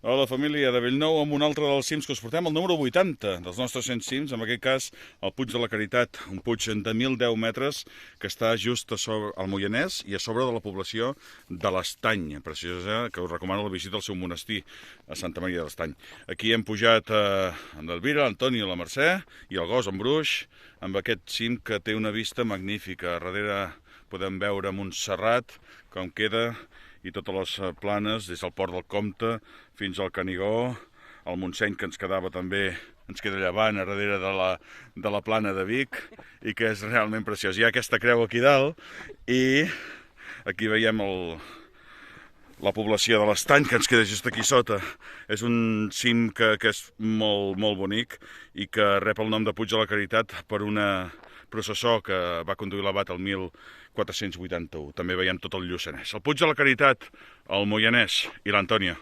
Hola família de Bellnou amb un altre dels cims que us portem, el número 80 dels nostres 100 cims, en aquest cas el Puig de la Caritat, un puig de 1.010 metres que està just a sobre al Moianès i a sobre de la població de l'Estany, preciosa, que us recomano la visita al seu monestir a Santa Maria de l'Estany. Aquí hem pujat amb l'Elvira, l'Antoni i la Mercè i el gos en Bruix, amb aquest cim que té una vista magnífica. A darrere podem veure Montserrat, com queda, i totes les planes, des del Port del Comte fins al Canigó, el Montseny, que ens quedava també, ens queda llevant a darrere de la plana de Vic, i que és realment preciós. Hi ha aquesta creu aquí dalt, i aquí veiem la població de l'Estany, que ens queda just aquí sota. És un cim que és molt bonic i que rep el nom de Puig de la Caritat per una processó que va conduir l'abat el 1481. També veiem tot el Lluçanès. El Puig de la Caritat, el Moianès i l'Antònia.